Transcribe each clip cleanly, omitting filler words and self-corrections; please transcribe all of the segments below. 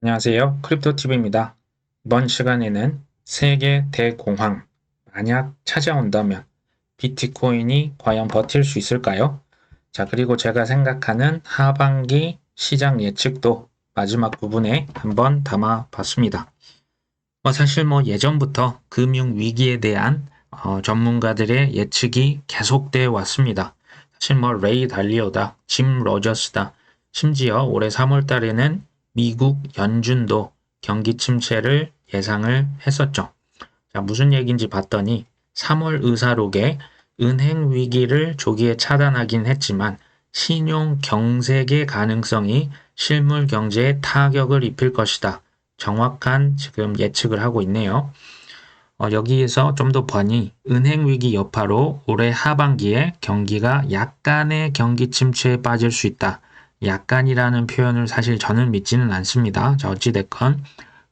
안녕하세요. 크립토TV입니다. 이번 시간에는 세계 대공황, 만약 찾아온다면 비트코인이 과연 버틸 수 있을까요? 자, 그리고 제가 생각하는 하반기 시장 예측도 마지막 부분에 한번 담아 봤습니다. 사실 예전부터 금융 위기에 대한 전문가들의 예측이 계속되어 왔습니다. 사실 레이 달리오다, 짐 로저스다, 심지어 올해 3월 달에는 미국 연준도 경기 침체를 예상을 했었죠. 자, 무슨 얘기인지 봤더니 3월 의사록에 은행 위기를 조기에 차단하긴 했지만 신용 경색의 가능성이 실물 경제에 타격을 입힐 것이다. 정확한 지금 예측을 하고 있네요. 여기에서 좀 더 보니 은행 위기 여파로 올해 하반기에 경기가 약간의 경기 침체에 빠질 수 있다. 약간이라는 표현을 사실 저는 믿지는 않습니다. 자, 어찌됐건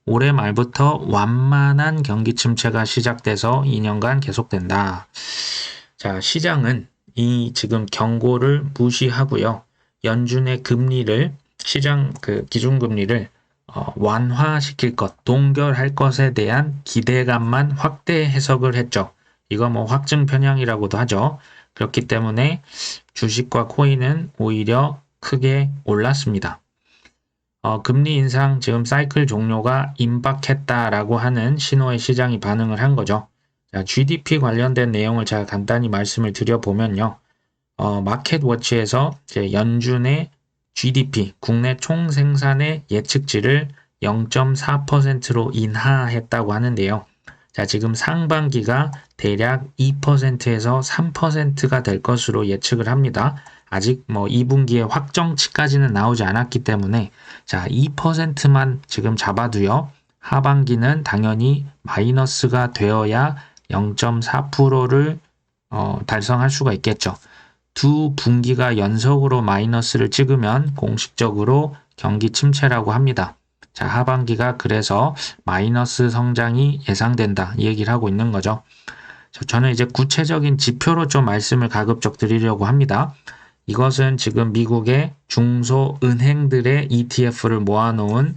올해 말부터 완만한 경기 침체가 시작돼서 2년간 계속된다. 자, 시장은 이 지금 경고를 무시하고요. 연준의 금리를 시장 기준금리를 완화시킬 것, 동결할 것에 대한 기대감만 확대 해석을 했죠. 이거 확증 편향이라고도 하죠. 그렇기 때문에 주식과 코인은 오히려 크게 올랐습니다. 금리 인상 지금 사이클 종료가 임박했다라고 하는 신호에 시장이 반응을 한 거죠. 자, GDP 관련된 내용을 제가 간단히 말씀을 드려보면요. 마켓워치에서 연준의 GDP, 국내 총생산의 예측치를 0.4%로 인하했다고 하는데요. 자, 지금 상반기가 대략 2%에서 3%가 될 것으로 예측을 합니다. 아직 2분기에 확정치까지는 나오지 않았기 때문에 자, 2%만 지금 잡아도요. 하반기는 당연히 마이너스가 되어야 0.4%를 달성할 수가 있겠죠. 두 분기가 연속으로 마이너스를 찍으면 공식적으로 경기 침체라고 합니다. 자, 하반기가 그래서 마이너스 성장이 예상된다. 이 얘기를 하고 있는 거죠. 저는 이제 구체적인 지표로 좀 말씀을 가급적 드리려고 합니다. 이것은 지금 미국의 중소은행들의 ETF를 모아놓은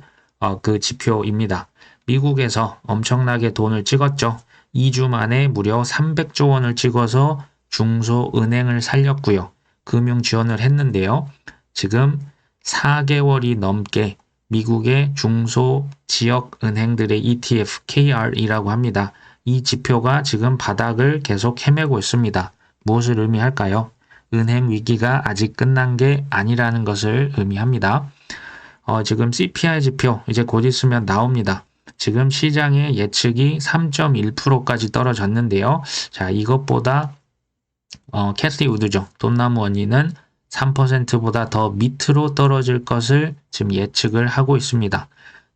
그 지표입니다. 미국에서 엄청나게 돈을 찍었죠. 2주 만에 무려 300조 원을 찍어서 중소은행을 살렸고요. 금융 지원을 했는데요. 지금 4개월이 넘게 미국의 중소 지역은행들의 ETF KR이라고 합니다. 이 지표가 지금 바닥을 계속 헤매고 있습니다. 무엇을 의미할까요? 은행 위기가 아직 끝난 게 아니라는 것을 의미합니다. 지금 CPI 지표 이제 곧 있으면 나옵니다. 지금 시장의 예측이 3.1%까지 떨어졌는데요. 자, 이것보다 캐시 우드죠. 돈나무 원리는 3%보다 더 밑으로 떨어질 것을 지금 예측을 하고 있습니다.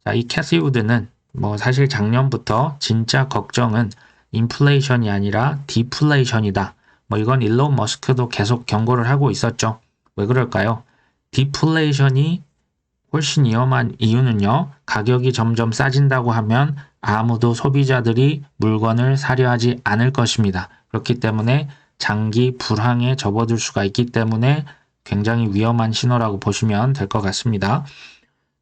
자, 이 캐시 우드는 사실 작년부터 진짜 걱정은 인플레이션이 아니라 디플레이션이다. 이건 일론 머스크도 계속 경고를 하고 있었죠. 왜 그럴까요? 디플레이션이 훨씬 위험한 이유는요. 가격이 점점 싸진다고 하면 아무도 소비자들이 물건을 사려 하지 않을 것입니다. 그렇기 때문에 장기 불황에 접어들 수가 있기 때문에 굉장히 위험한 신호라고 보시면 될 것 같습니다.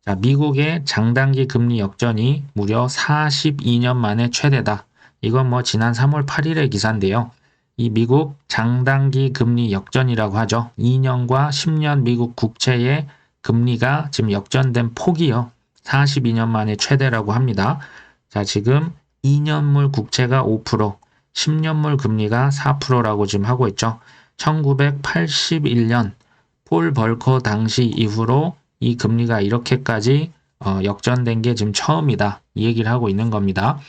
자, 미국의 장단기 금리 역전이 무려 42년 만에 최대다. 이건 지난 3월 8일의 기사인데요. 이 미국 장단기 금리 역전이라고 하죠. 2년과 10년 미국 국채의 금리가 지금 역전된 폭이요. 42년 만에 최대라고 합니다. 자, 지금 2년물 국채가 5%, 10년물 금리가 4%라고 지금 하고 있죠. 1981년 폴 벌커 당시 이후로 이 금리가 이렇게까지 역전된 게 지금 처음이다. 이 얘기를 하고 있는 겁니다.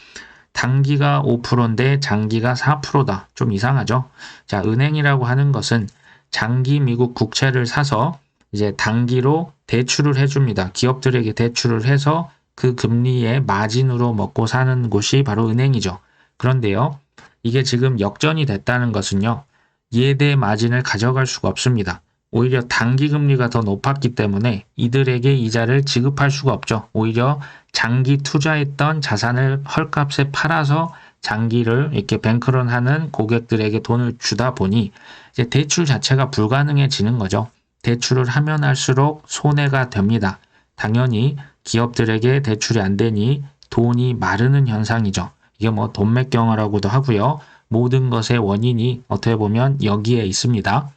단기가 5%인데 장기가 4%다. 좀 이상하죠? 자, 은행이라고 하는 것은 장기 미국 국채를 사서 이제 단기로 대출을 해줍니다. 기업들에게 대출을 해서 그 금리의 마진으로 먹고 사는 곳이 바로 은행이죠. 그런데요, 이게 지금 역전이 됐다는 것은요, 예대 마진을 가져갈 수가 없습니다. 오히려 단기 금리가 더 높았기 때문에 이들에게 이자를 지급할 수가 없죠. 오히려 장기 투자했던 자산을 헐값에 팔아서 장기를 이렇게 뱅크런하는 고객들에게 돈을 주다 보니 이제 대출 자체가 불가능해지는 거죠. 대출을 하면 할수록 손해가 됩니다. 당연히 기업들에게 대출이 안 되니 돈이 마르는 현상이죠. 이게 뭐 돈맥경화라고도 하고요. 모든 것의 원인이 어떻게 보면 여기에 있습니다.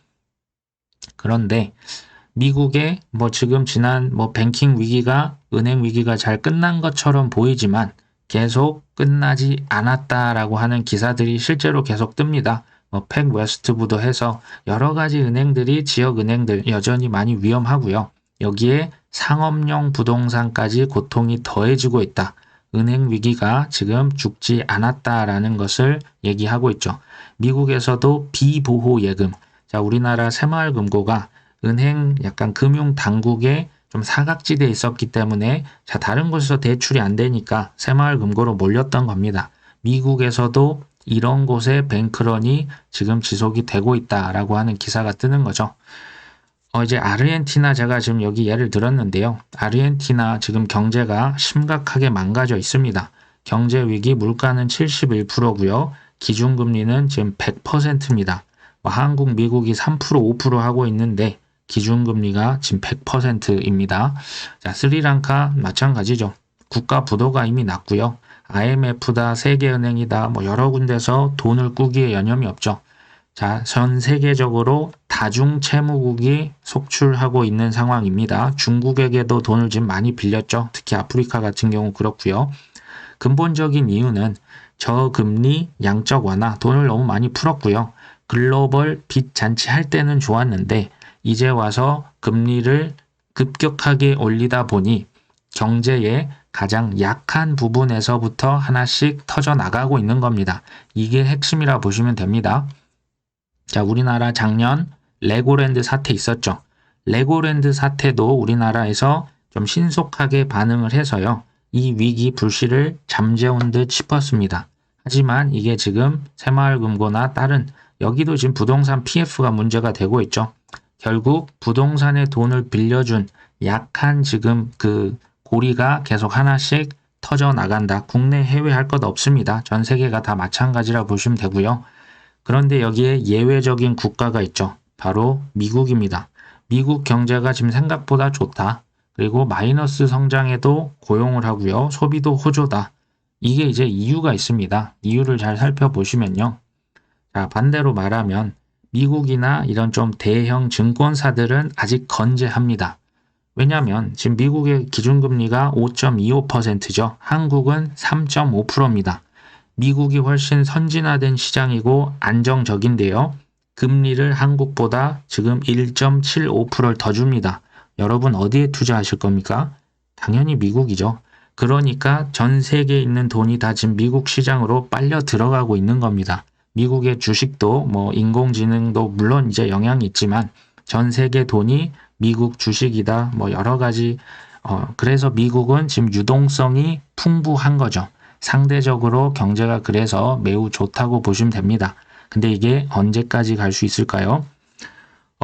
그런데 미국의 뭐 지금 지난 뭐 뱅킹 위기가 은행 위기가 잘 끝난 것처럼 보이지만 계속 끝나지 않았다라고 하는 기사들이 실제로 계속 뜹니다. 뭐 팩 웨스트부도 해서 여러 가지 은행들이 지역 은행들 여전히 많이 위험하고요. 여기에 상업용 부동산까지 고통이 더해지고 있다. 은행 위기가 지금 죽지 않았다라는 것을 얘기하고 있죠. 미국에서도 비보호 예금, 자 우리나라 새마을금고가 은행 약간 금융 당국에 좀 사각지대에 있었기 때문에 자 다른 곳에서 대출이 안 되니까 새마을금고로 몰렸던 겁니다. 미국에서도 이런 곳에 뱅크런이 지금 지속이 되고 있다라고 하는 기사가 뜨는 거죠. 이제 아르헨티나 제가 지금 여기 예를 들었는데요. 아르헨티나 지금 경제가 심각하게 망가져 있습니다. 경제 위기 물가는 71%고요. 기준금리는 지금 100%입니다. 한국, 미국이 3%, 5% 하고 있는데 기준금리가 지금 100%입니다. 자, 스리랑카 마찬가지죠. 국가 부도가 이미 났고요. IMF다, 세계은행이다, 뭐 여러 군데서 돈을 꾸기에 여념이 없죠. 자, 전 세계적으로 다중채무국이 속출하고 있는 상황입니다. 중국에게도 돈을 지금 많이 빌렸죠. 특히 아프리카 같은 경우 그렇고요. 근본적인 이유는 저금리, 양적 완화, 돈을 너무 많이 풀었고요. 글로벌 빚 잔치할 때는 좋았는데 이제 와서 금리를 급격하게 올리다 보니 경제의 가장 약한 부분에서부터 하나씩 터져나가고 있는 겁니다. 이게 핵심이라 보시면 됩니다. 자, 우리나라 작년 레고랜드 사태 있었죠. 레고랜드 사태도 우리나라에서 좀 신속하게 반응을 해서요. 이 위기 불씨를 잠재운 듯 싶었습니다. 하지만 이게 지금 새마을금고나 다른 여기도 지금 부동산 PF가 문제가 되고 있죠. 결국 부동산에 돈을 빌려준 약한 지금 그 고리가 계속 하나씩 터져 나간다. 국내 해외 할 것 없습니다. 전 세계가 다 마찬가지라 보시면 되고요. 그런데 여기에 예외적인 국가가 있죠. 바로 미국입니다. 미국 경제가 지금 생각보다 좋다. 그리고 마이너스 성장에도 고용을 하고요. 소비도 호조다. 이게 이제 이유가 있습니다. 이유를 잘 살펴보시면요. 자, 반대로 말하면 미국이나 이런 좀 대형 증권사들은 아직 건재합니다. 왜냐하면 지금 미국의 기준금리가 5.25%죠. 한국은 3.5%입니다. 미국이 훨씬 선진화된 시장이고 안정적인데요. 금리를 한국보다 지금 1.75%를 더 줍니다. 여러분 어디에 투자하실 겁니까? 당연히 미국이죠. 그러니까 전 세계에 있는 돈이 다 지금 미국 시장으로 빨려 들어가고 있는 겁니다. 미국의 주식도 뭐 인공지능도 물론 이제 영향이 있지만 전 세계 돈이 미국 주식이다 뭐 여러 가지 그래서 미국은 지금 유동성이 풍부한 거죠. 상대적으로 경제가 그래서 매우 좋다고 보시면 됩니다. 근데 이게 언제까지 갈 수 있을까요?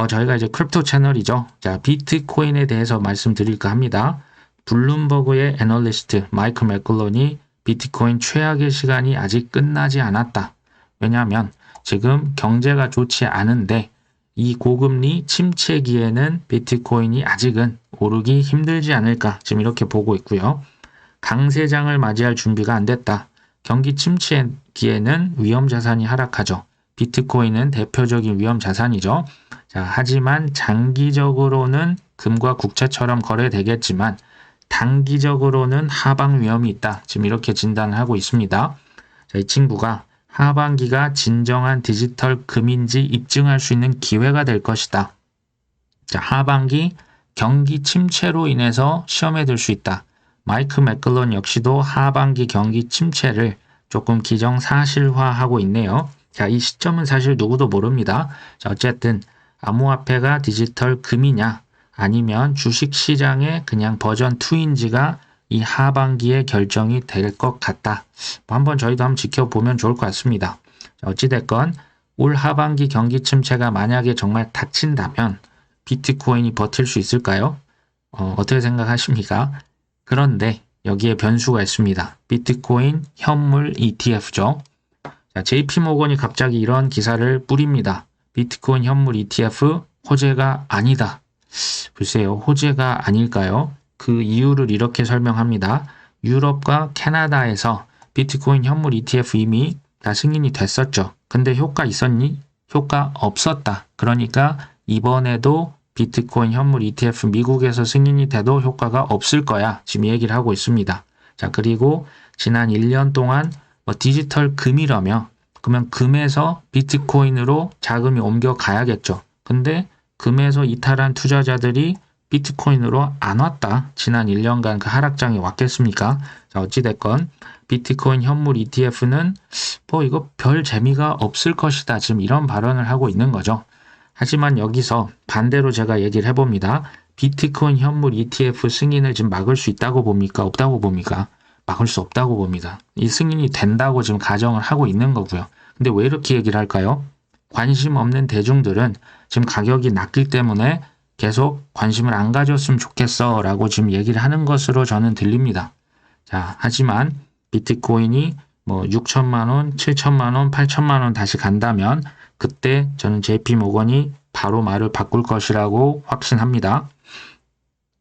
저희가 이제 크립토 채널이죠. 자, 비트코인에 대해서 말씀드릴까 합니다. 블룸버그의 애널리스트 마이크 맥글론이 비트코인 최악의 시간이 아직 끝나지 않았다. 왜냐하면 지금 경제가 좋지 않은데 이 고금리 침체기에는 비트코인이 아직은 오르기 힘들지 않을까 지금 이렇게 보고 있고요. 강세장을 맞이할 준비가 안 됐다. 경기 침체기에는 위험자산이 하락하죠. 비트코인은 대표적인 위험자산이죠. 자, 하지만 장기적으로는 금과 국채처럼 거래되겠지만 단기적으로는 하방 위험이 있다. 지금 이렇게 진단을 하고 있습니다. 자, 이 친구가 하반기가 진정한 디지털 금인지 입증할 수 있는 기회가 될 것이다. 자, 하반기 경기 침체로 인해서 시험에 들 수 있다. 마이크 맥글론 역시도 하반기 경기 침체를 조금 기정사실화하고 있네요. 자, 이 시점은 사실 누구도 모릅니다. 자, 어쨌든 암호화폐가 디지털 금이냐 아니면 주식시장의 그냥 버전 2인지가 이 하반기에 결정이 될 것 같다. 한번 저희도 한번 지켜보면 좋을 것 같습니다. 자, 어찌됐건 올 하반기 경기 침체가 만약에 정말 닥친다면 비트코인이 버틸 수 있을까요? 어떻게 생각하십니까? 그런데 여기에 변수가 있습니다. 비트코인 현물 ETF죠. 자, JP모건이 갑자기 이런 기사를 뿌립니다. 비트코인 현물 ETF 호재가 아니다. 글쎄요, 호재가 아닐까요? 그 이유를 이렇게 설명합니다. 유럽과 캐나다에서 비트코인 현물 ETF 이미 다 승인이 됐었죠. 근데 효과 있었니? 효과 없었다. 그러니까 이번에도 비트코인 현물 ETF 미국에서 승인이 돼도 효과가 없을 거야. 지금 얘기를 하고 있습니다. 자, 그리고 지난 1년 동안 디지털 금이라며 그러면 금에서 비트코인으로 자금이 옮겨가야겠죠. 근데 금에서 이탈한 투자자들이 비트코인으로 안 왔다. 지난 1년간 그 하락장에 왔겠습니까? 자, 어찌됐건 비트코인 현물 ETF는 이거 별 재미가 없을 것이다. 지금 이런 발언을 하고 있는 거죠. 하지만 여기서 반대로 제가 얘기를 해봅니다. 비트코인 현물 ETF 승인을 지금 막을 수 있다고 봅니까? 없다고 봅니까? 막을 수 없다고 봅니다. 이 승인이 된다고 지금 가정을 하고 있는 거고요. 근데 왜 이렇게 얘기를 할까요? 관심 없는 대중들은 지금 가격이 낮기 때문에 계속 관심을 안 가졌으면 좋겠어 라고 지금 얘기를 하는 것으로 저는 들립니다. 자, 하지만 비트코인이 6천만 원, 7천만 원, 8천만 원 다시 간다면 그때 저는 JP모건이 바로 말을 바꿀 것이라고 확신합니다.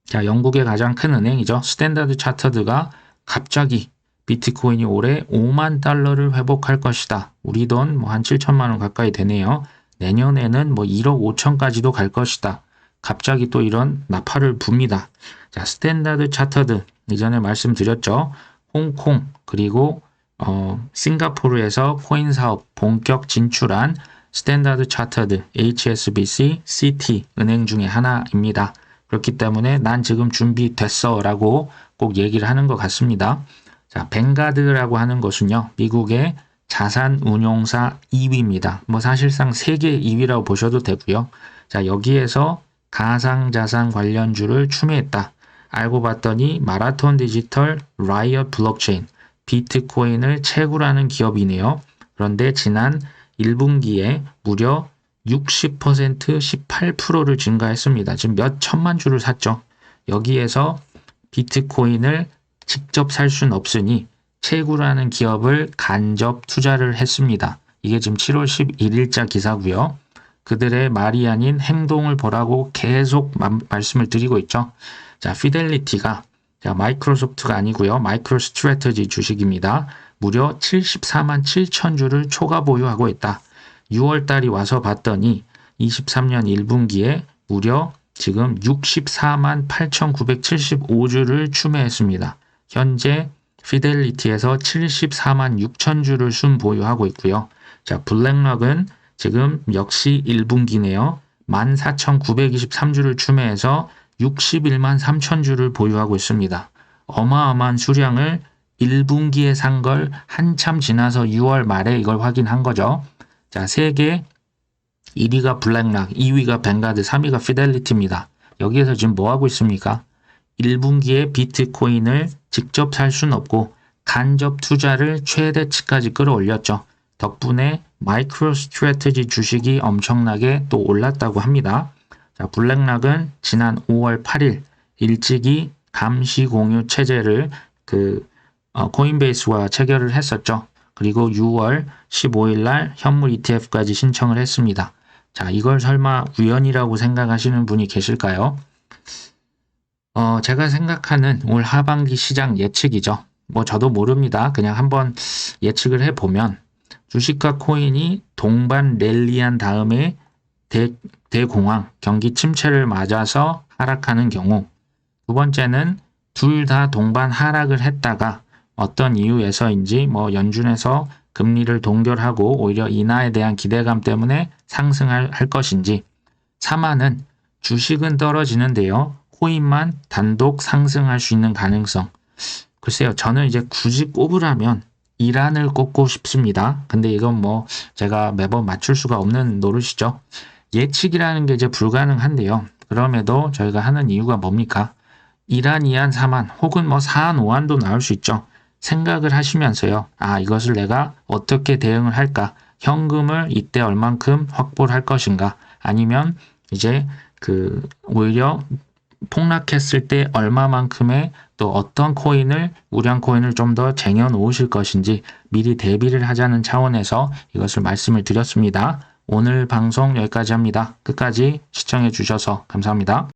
자, 영국의 가장 큰 은행이죠. 스탠다드 차터드가 갑자기 비트코인이 올해 5만 달러를 회복할 것이다. 우리 돈 한 7천만 원 가까이 되네요. 내년에는 1억 5천까지도 갈 것이다. 갑자기 또 이런 나팔을 붑니다. 자, 스탠다드 차터드 이전에 말씀드렸죠. 홍콩 그리고 싱가포르에서 코인 사업 본격 진출한 스탠다드 차터드 HSBC, CT 은행 중에 하나입니다. 그렇기 때문에 난 지금 준비됐어 라고 꼭 얘기를 하는 것 같습니다. 자, 뱅가드라고 하는 것은요, 미국의 자산 운용사 2위입니다. 사실상 세계 2위라고 보셔도 되고요. 자, 여기에서 가상자산 관련주를 추매했다. 알고 봤더니 마라톤 디지털, 라이엇 블록체인, 비트코인을 채굴하는 기업이네요. 그런데 지난 1분기에 무려 60%, 18%를 증가했습니다. 지금 몇 천만 주를 샀죠. 여기에서 비트코인을 직접 살 수는 없으니 채굴하는 기업을 간접 투자를 했습니다. 이게 지금 7월 11일자 기사고요. 그들의 말이 아닌 행동을 보라고 계속 말씀을 드리고 있죠. 자, 피델리티가 마이크로소프트가 아니고요. 마이크로스트래티지 주식입니다. 무려 74만 7천 주를 초과 보유하고 있다. 6월달이 와서 봤더니 23년 1분기에 무려 지금 64만 8,975주를 추매했습니다. 현재 피델리티에서 74만 6천 주를 순 보유하고 있고요. 자, 블랙락은 지금 역시 1분기네요. 14,923주를 추매해서 61만 3천 주를 보유하고 있습니다. 어마어마한 수량을 1분기에 산 걸 한참 지나서 6월 말에 이걸 확인한 거죠. 자, 세계 1위가 블랙락, 2위가 뱅가드, 3위가 피델리티입니다. 여기에서 지금 뭐 하고 있습니까? 1분기에 비트코인을 직접 살 수는 없고 간접 투자를 최대치까지 끌어올렸죠. 덕분에 마이크로스트래티지 주식이 엄청나게 또 올랐다고 합니다. 자, 블랙락은 지난 5월 8일 일찍이 감시 공유 체제를 코인베이스와 체결을 했었죠. 그리고 6월 15일 날 현물 ETF까지 신청을 했습니다. 자, 이걸 설마 우연이라고 생각하시는 분이 계실까요? 제가 생각하는 올 하반기 시장 예측이죠. 저도 모릅니다. 그냥 한번 예측을 해보면 주식과 코인이 동반 랠리한 다음에 대공황, 경기 침체를 맞아서 하락하는 경우, 두 번째는 둘 다 동반 하락을 했다가 어떤 이유에서인지 연준에서 금리를 동결하고 오히려 인하에 대한 기대감 때문에 상승할 것인지, 3화는 주식은 떨어지는데요. 코인만 단독 상승할 수 있는 가능성. 글쎄요, 저는 이제 굳이 꼽으라면 이란을 꼽고 싶습니다. 근데 이건 제가 매번 맞출 수가 없는 노릇이죠. 예측이라는 게 이제 불가능한데요. 그럼에도 저희가 하는 이유가 뭡니까? 이란, 이안, 사안 혹은 사안, 오안도 나올 수 있죠. 생각을 하시면서요. 이것을 내가 어떻게 대응을 할까? 현금을 이때 얼만큼 확보를 할 것인가? 아니면 이제 오히려 폭락했을 때 얼마만큼의 또 어떤 우량 코인을 좀 더 쟁여 놓으실 것인지 미리 대비를 하자는 차원에서 이것을 말씀을 드렸습니다. 오늘 방송 여기까지 합니다. 끝까지 시청해 주셔서 감사합니다.